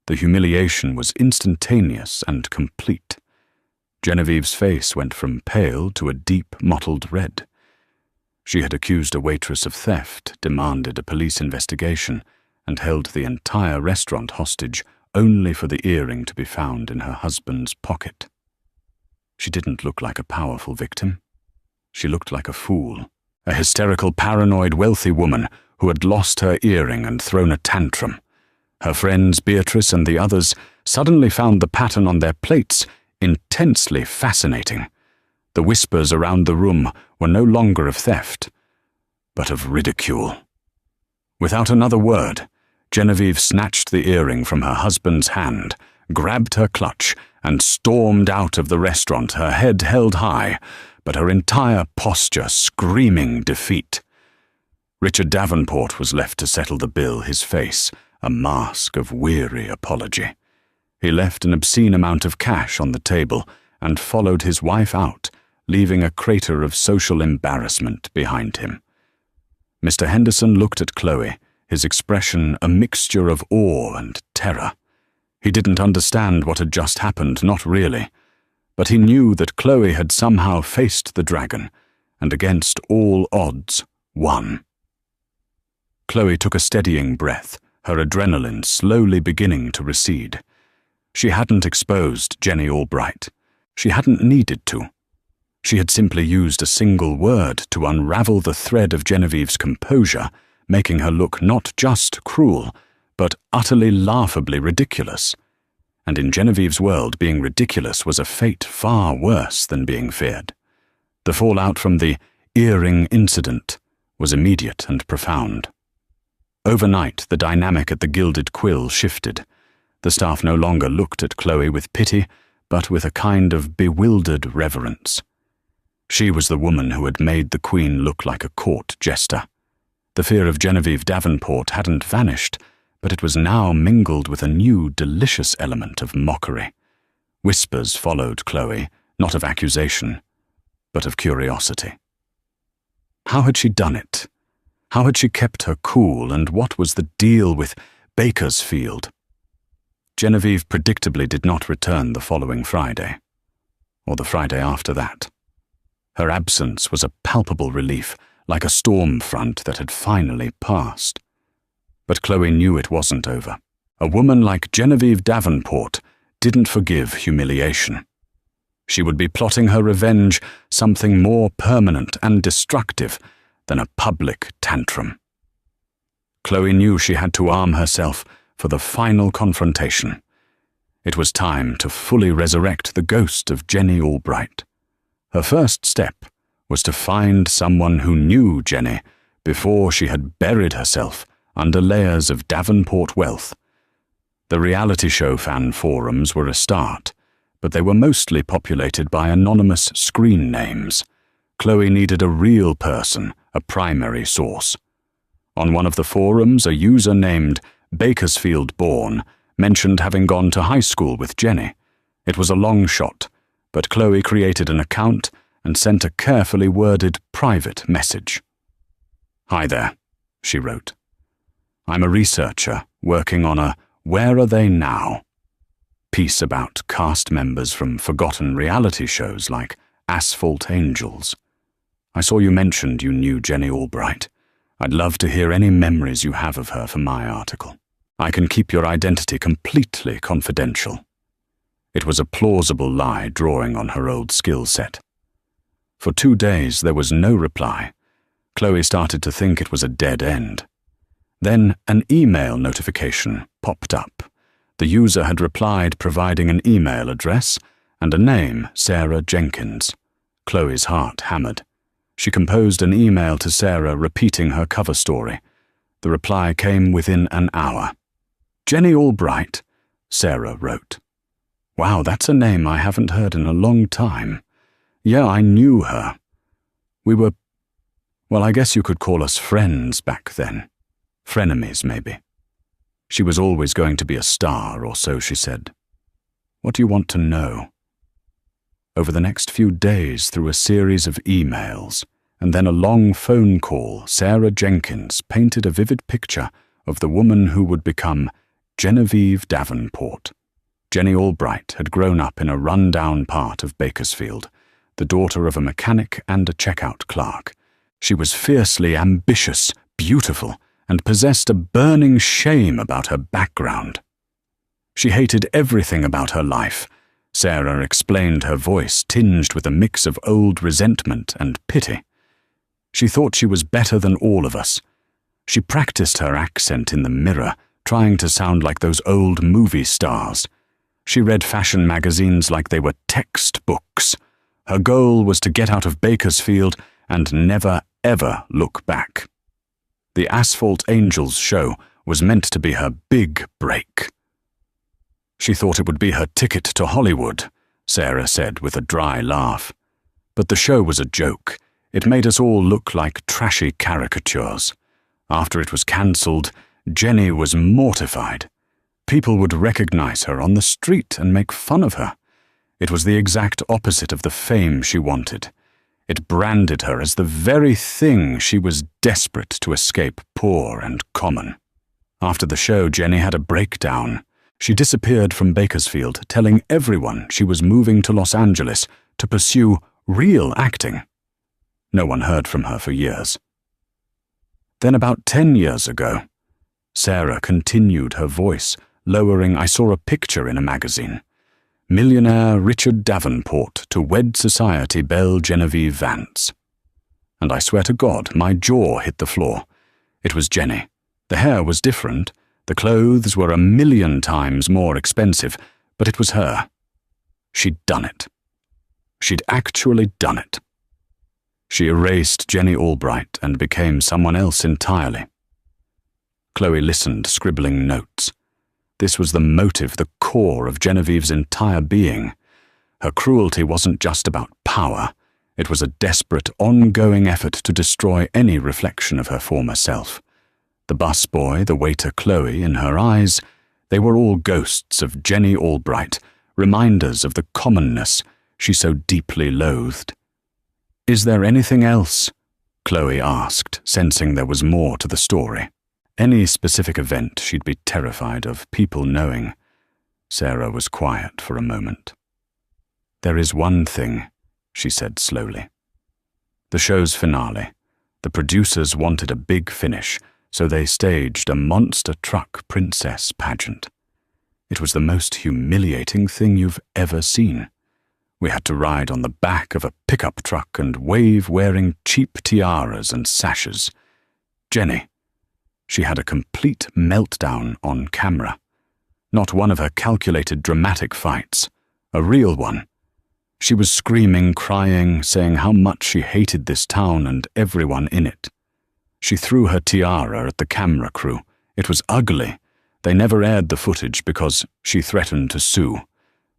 The humiliation was instantaneous and complete. Genevieve's face went from pale to a deep mottled red. She had accused a waitress of theft, demanded a police investigation, and held the entire restaurant hostage only for the earring to be found in her husband's pocket. She didn't look like a powerful victim. She looked like a fool, a hysterical, paranoid, wealthy woman who had lost her earring and thrown a tantrum. Her friends Beatrice and the others suddenly found the pattern on their plates intensely fascinating. The whispers around the room were no longer of theft, but of ridicule. Without another word, Genevieve snatched the earring from her husband's hand, grabbed her clutch, and stormed out of the restaurant, her head held high, but her entire posture screaming defeat. Richard Davenport was left to settle the bill, his face a mask of weary apology. He left an obscene amount of cash on the table and followed his wife out, leaving a crater of social embarrassment behind him. Mr. Henderson looked at Chloe, his expression a mixture of awe and terror. He didn't understand what had just happened, not really, but he knew that Chloe had somehow faced the dragon, and against all odds, won. Chloe took a steadying breath, her adrenaline slowly beginning to recede. She hadn't exposed Jenny Albright. She hadn't needed to. She had simply used a single word to unravel the thread of Genevieve's composure, making her look not just cruel, but utterly laughably ridiculous. And in Genevieve's world, being ridiculous was a fate far worse than being feared. The fallout from the earring incident was immediate and profound. Overnight, the dynamic at the Gilded Quill shifted. The staff no longer looked at Chloe with pity, but with a kind of bewildered reverence. She was the woman who had made the Queen look like a court jester. The fear of Genevieve Davenport hadn't vanished, but it was now mingled with a new, delicious element of mockery. Whispers followed Chloe, not of accusation, but of curiosity. How had she done it? How had she kept her cool, and what was the deal with Bakersfield? Genevieve predictably did not return the following Friday, or the Friday after that. Her absence was a palpable relief, like a storm front that had finally passed. But Chloe knew it wasn't over. A woman like Genevieve Davenport didn't forgive humiliation. She would be plotting her revenge, something more permanent and destructive than a public tantrum. Chloe knew she had to arm herself for the final confrontation. It was time to fully resurrect the ghost of Jenny Albright. Her first step was to find someone who knew Jenny before she had buried herself under layers of Davenport wealth. The reality show fan forums were a start, but they were mostly populated by anonymous screen names. Chloe needed a real person, a primary source. On one of the forums, a user named Bakersfield Born mentioned having gone to high school with Jenny. It was a long shot, but Chloe created an account and sent a carefully worded private message. "Hi there," she wrote. "I'm a researcher working on a Where Are They Now? Piece about cast members from forgotten reality shows like Asphalt Angels. I saw you mentioned you knew Jenny Albright. I'd love to hear any memories you have of her for my article. I can keep your identity completely confidential." It was a plausible lie drawing on her old skill set. For 2 days there was no reply. Chloe started to think it was a dead end. Then an email notification popped up. The user had replied providing an email address and a name, Sarah Jenkins. Chloe's heart hammered. She composed an email to Sarah repeating her cover story. The reply came within an hour. "Jenny Albright," Sarah wrote. "Wow, that's a name I haven't heard in a long time. Yeah, I knew her. We Well, I guess you could call us friends back then. Frenemies, maybe. She was always going to be a star, or so she said. What do you want to know? Over the next few days, through a series of emails, and then a long phone call, Sarah Jenkins painted a vivid picture of the woman who would become Genevieve Davenport. Jenny Albright had grown up in a run-down part of Bakersfield, the daughter of a mechanic and a checkout clerk. She was fiercely ambitious, beautiful, and possessed a burning shame about her background. She hated everything about her life. Sarah explained, her voice tinged with a mix of old resentment and pity. She thought she was better than all of us. She practiced her accent in the mirror, trying to sound like those old movie stars. She read fashion magazines like they were textbooks. Her goal was to get out of Bakersfield and never, ever look back. The Asphalt Angels show was meant to be her big break. She thought it would be her ticket to Hollywood, Sarah said with a dry laugh. But the show was a joke. It made us all look like trashy caricatures. After it was cancelled, Jenny was mortified. People would recognize her on the street and make fun of her. It was the exact opposite of the fame she wanted. It branded her as the very thing she was desperate to escape, poor and common. After the show, Jenny had a breakdown. She disappeared from Bakersfield, telling everyone she was moving to Los Angeles to pursue real acting. No one heard from her for years. Then about 10 years ago, Sarah continued her voice, lowering, I saw a picture in a magazine. Millionaire Richard Davenport to wed society belle Genevieve Vance. And I swear to God, my jaw hit the floor. It was Jenny. The hair was different. The clothes were 1,000,000 times more expensive, but it was her. She'd done it. She'd actually done it. She erased Jenny Albright and became someone else entirely. Chloe listened, scribbling notes. This was the motive, the core of Genevieve's entire being. Her cruelty wasn't just about power. It was a desperate, ongoing effort to destroy any reflection of her former self. The busboy, the waiter Chloe, in her eyes, they were all ghosts of Jenny Albright, reminders of the commonness she so deeply loathed. Is there anything else? Chloe asked, sensing there was more to the story. Any specific event she'd be terrified of people knowing. Sarah was quiet for a moment. There is one thing, she said slowly. The show's finale. The producers wanted a big finish, so they staged a monster truck princess pageant. It was the most humiliating thing you've ever seen. We had to ride on the back of a pickup truck and wave wearing cheap tiaras and sashes. Jenny. She had a complete meltdown on camera. Not one of her calculated dramatic fights. A real one. She was screaming, crying, saying how much she hated this town and everyone in it. She threw her tiara at the camera crew. It was ugly. They never aired the footage because she threatened to sue.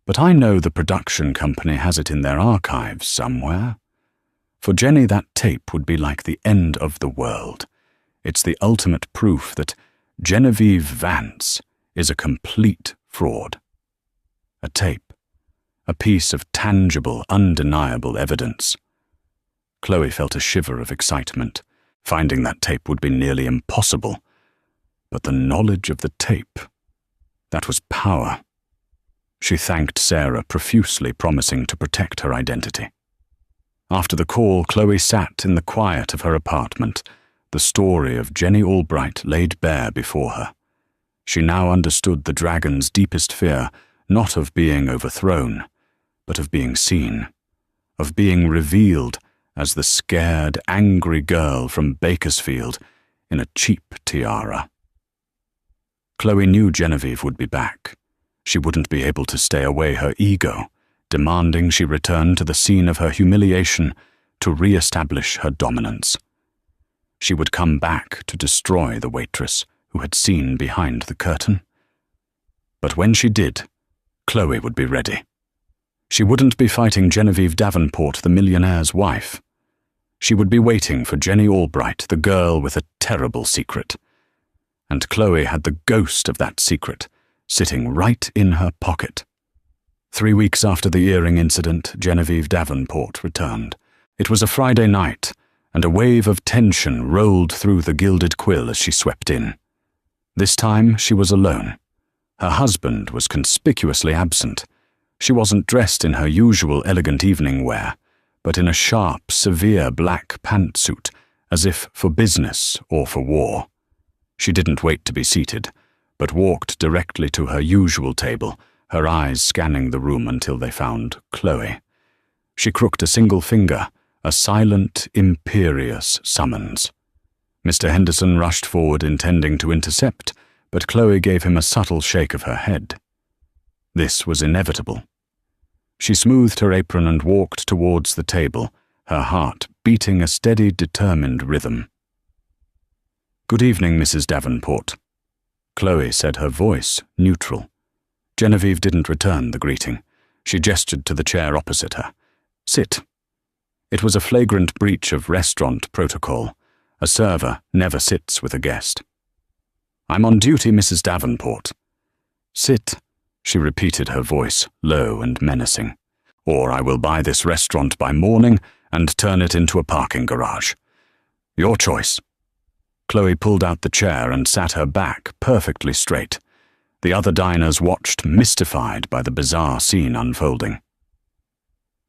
But I know the production company has it in their archives somewhere. For Jenny, that tape would be like the end of the world. It's the ultimate proof that Genevieve Vance is a complete fraud. A tape. A piece of tangible, undeniable evidence. Chloe felt a shiver of excitement. Finding that tape would be nearly impossible. But the knowledge of the tape, that was power. She thanked Sarah profusely, promising to protect her identity. After the call, Chloe sat in the quiet of her apartment, the story of Jenny Albright laid bare before her. She now understood the dragon's deepest fear, not of being overthrown, but of being seen, of being revealed as the scared, angry girl from Bakersfield in a cheap tiara. Chloe knew Genevieve would be back. She wouldn't be able to stay away her ego, demanding she return to the scene of her humiliation to re-establish her dominance. She would come back to destroy the waitress who had seen behind the curtain. But when she did, Chloe would be ready. She wouldn't be fighting Genevieve Davenport, the millionaire's wife. She would be waiting for Jenny Albright, the girl with a terrible secret. And Chloe had the ghost of that secret sitting right in her pocket. 3 weeks after the earring incident, Genevieve Davenport returned. It was a Friday night, and a wave of tension rolled through the Gilded Quill as she swept in. This time she was alone. Her husband was conspicuously absent. She wasn't dressed in her usual elegant evening wear, but in a sharp, severe black pantsuit, as if for business or for war. She didn't wait to be seated, but walked directly to her usual table, her eyes scanning the room until they found Chloe. She crooked a single finger, a silent, imperious summons. Mr. Henderson rushed forward intending to intercept, but Chloe gave him a subtle shake of her head. This was inevitable. She smoothed her apron and walked towards the table, her heart beating a steady, determined rhythm. "Good evening, Mrs. Davenport," Chloe said, her voice neutral. Genevieve didn't return the greeting. She gestured to the chair opposite her. "Sit." It was a flagrant breach of restaurant protocol. A server never sits with a guest. "I'm on duty, Mrs. Davenport." "Sit," she repeated, her voice low and menacing. "Or I will buy this restaurant by morning and turn it into a parking garage. Your choice." Chloe pulled out the chair and sat her back perfectly straight. The other diners watched, mystified by the bizarre scene unfolding.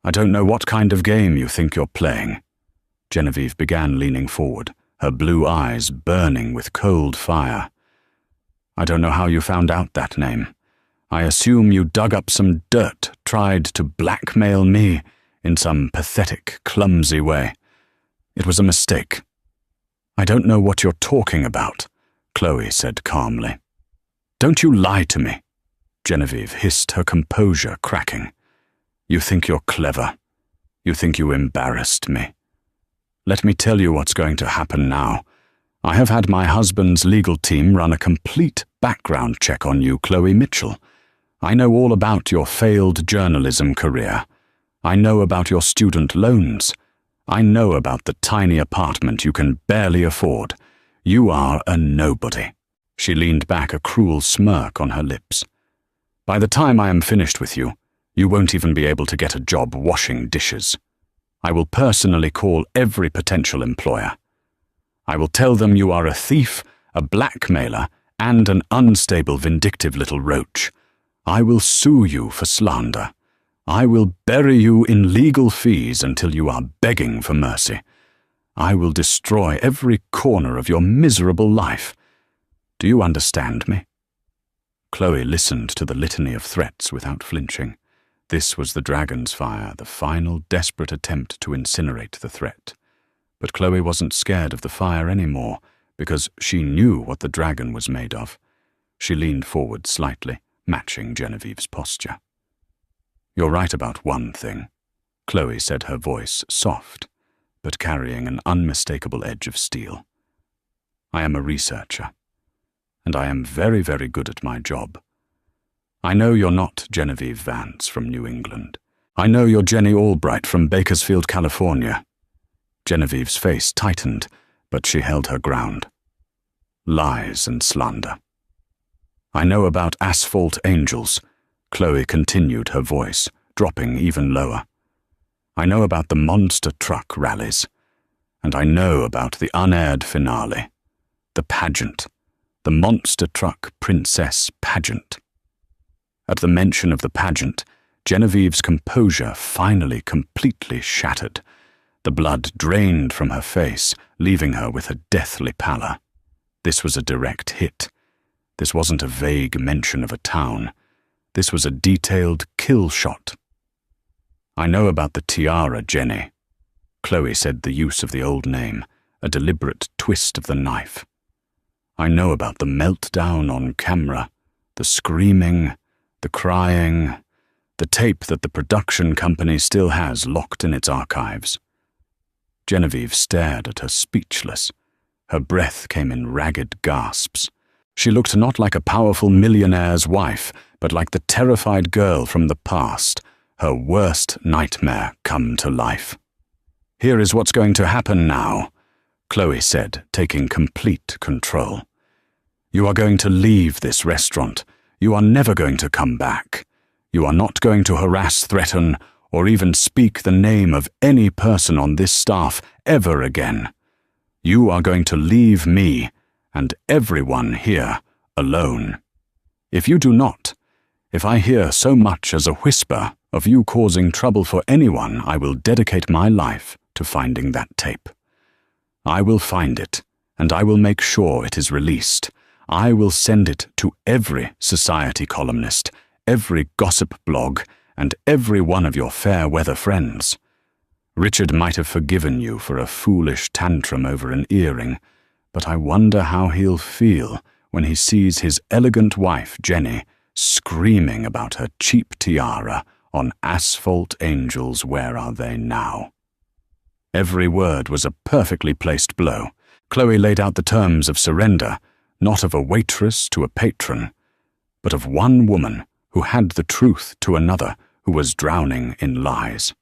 "I don't know what kind of game you think you're playing." Genevieve began leaning forward, her blue eyes burning with cold fire. "I don't know how you found out that name. I assume you dug up some dirt, tried to blackmail me in some pathetic, clumsy way. It was a mistake." "I don't know what you're talking about," Chloe said calmly. "Don't you lie to me," Genevieve hissed, her composure cracking. "You think you're clever. You think you embarrassed me. Let me tell you what's going to happen now. I have had my husband's legal team run a complete background check on you, Chloe Mitchell. I know all about your failed journalism career. I know about your student loans. I know about the tiny apartment you can barely afford. You are a nobody." She leaned back, a cruel smirk on her lips. "By the time I am finished with you, you won't even be able to get a job washing dishes. I will personally call every potential employer. I will tell them you are a thief, a blackmailer, and an unstable, vindictive little roach. I will sue you for slander. I will bury you in legal fees until you are begging for mercy. I will destroy every corner of your miserable life. Do you understand me?" Chloe listened to the litany of threats without flinching. This was the dragon's fire, the final desperate attempt to incinerate the threat. But Chloe wasn't scared of the fire anymore, because she knew what the dragon was made of. She leaned forward slightly, matching Genevieve's posture. "You're right about one thing," Chloe said, her voice soft, but carrying an unmistakable edge of steel. "I am a researcher, and I am very, very good at my job. I know you're not Genevieve Vance from New England. I know you're Jenny Albright from Bakersfield, California." Genevieve's face tightened, but she held her ground. "Lies and slander. I know about asphalt angels," Chloe continued, her voice dropping even lower. "I know about the monster truck rallies, and I know about the unaired finale, the pageant, the monster truck princess pageant." At the mention of the pageant, Genevieve's composure finally completely shattered. The blood drained from her face, leaving her with a deathly pallor. This was a direct hit. This wasn't a vague mention of a town. This was a detailed kill shot. "I know about the tiara, Jenny." Chloe said the use of the old name, a deliberate twist of the knife. "I know about the meltdown on camera, the screaming, the crying, the tape that the production company still has locked in its archives." Genevieve stared at her, speechless. Her breath came in ragged gasps. She looked not like a powerful millionaire's wife, but like the terrified girl from the past, her worst nightmare come to life. "Here is what's going to happen now," Chloe said, taking complete control. "You are going to leave this restaurant. You are never going to come back. You are not going to harass, threaten, or even speak the name of any person on this staff ever again. You are going to leave me and everyone here alone. If you do not, if I hear so much as a whisper of you causing trouble for anyone, I will dedicate my life to finding that tape. I will find it, and I will make sure it is released. I will send it to every society columnist, every gossip blog, and every one of your fair-weather friends. Richard might have forgiven you for a foolish tantrum over an earring, but I wonder how he'll feel when he sees his elegant wife, Jenny, screaming about her cheap tiara on Asphalt Angels Where Are They Now? Every word was a perfectly placed blow. Chloe laid out the terms of surrender, not of a waitress to a patron, but of one woman who had the truth to another who was drowning in lies.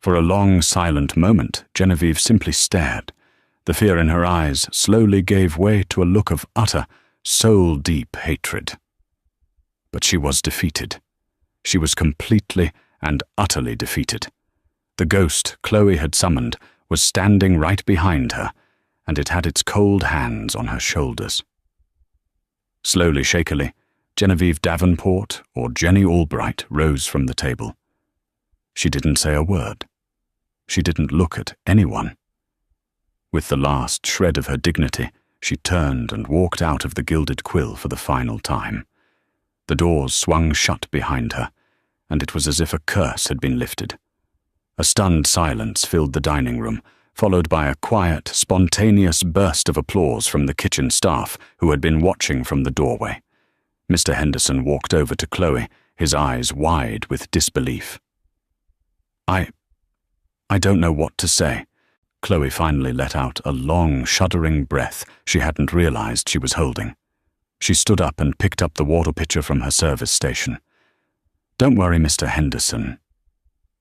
For a long, silent moment, Genevieve simply stared. The fear in her eyes slowly gave way to a look of utter, soul-deep hatred. But she was defeated. She was completely and utterly defeated. The ghost Chloe had summoned was standing right behind her, and it had its cold hands on her shoulders. Slowly, shakily, Genevieve Davenport, or Jenny Albright, rose from the table. She didn't say a word. She didn't look at anyone. With the last shred of her dignity, she turned and walked out of the Gilded Quill for the final time. The doors swung shut behind her, and it was as if a curse had been lifted. A stunned silence filled the dining room, followed by a quiet, spontaneous burst of applause from the kitchen staff who had been watching from the doorway. Mr. Henderson walked over to Chloe, his eyes wide with disbelief. I don't know what to say." Chloe finally let out a long, shuddering breath she hadn't realized she was holding. She stood up and picked up the water pitcher from her service station. "Don't worry, Mr. Henderson,"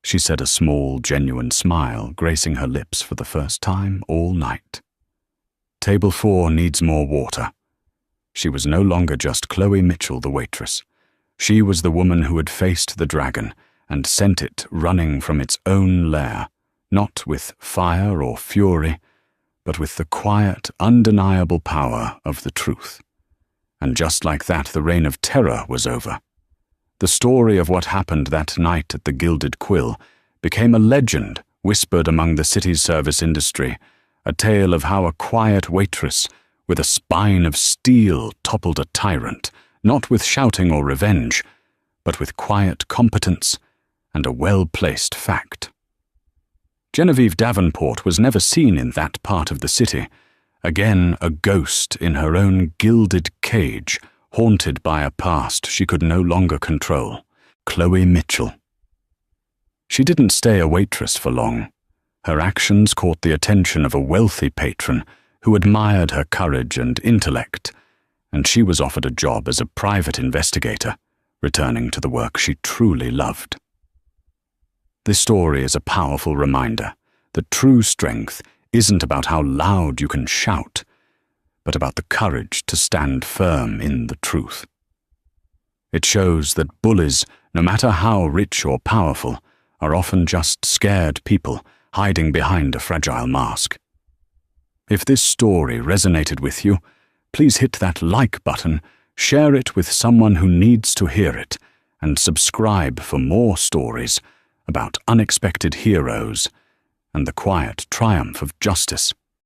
she said, a small, genuine smile gracing her lips for the first time all night. "Table 4 needs more water." She was no longer just Chloe Mitchell, the waitress. She was the woman who had faced the dragon and sent it running from its own lair, not with fire or fury, but with the quiet, undeniable power of the truth. And just like that, the reign of terror was over. The story of what happened that night at the Gilded Quill became a legend whispered among the city's service industry, a tale of how a quiet waitress with a spine of steel toppled a tyrant, not with shouting or revenge, but with quiet competence and a well-placed fact. Genevieve Davenport was never seen in that part of the city, again a ghost in her own gilded cage, haunted by a past she could no longer control. Chloe Mitchell. She didn't stay a waitress for long. Her actions caught the attention of a wealthy patron who admired her courage and intellect, and she was offered a job as a private investigator, returning to the work she truly loved. This story is a powerful reminder that true strength isn't about how loud you can shout, but about the courage to stand firm in the truth. It shows that bullies, no matter how rich or powerful, are often just scared people hiding behind a fragile mask. If this story resonated with you, please hit that like button, share it with someone who needs to hear it, and subscribe for more stories about unexpected heroes and the quiet triumph of justice.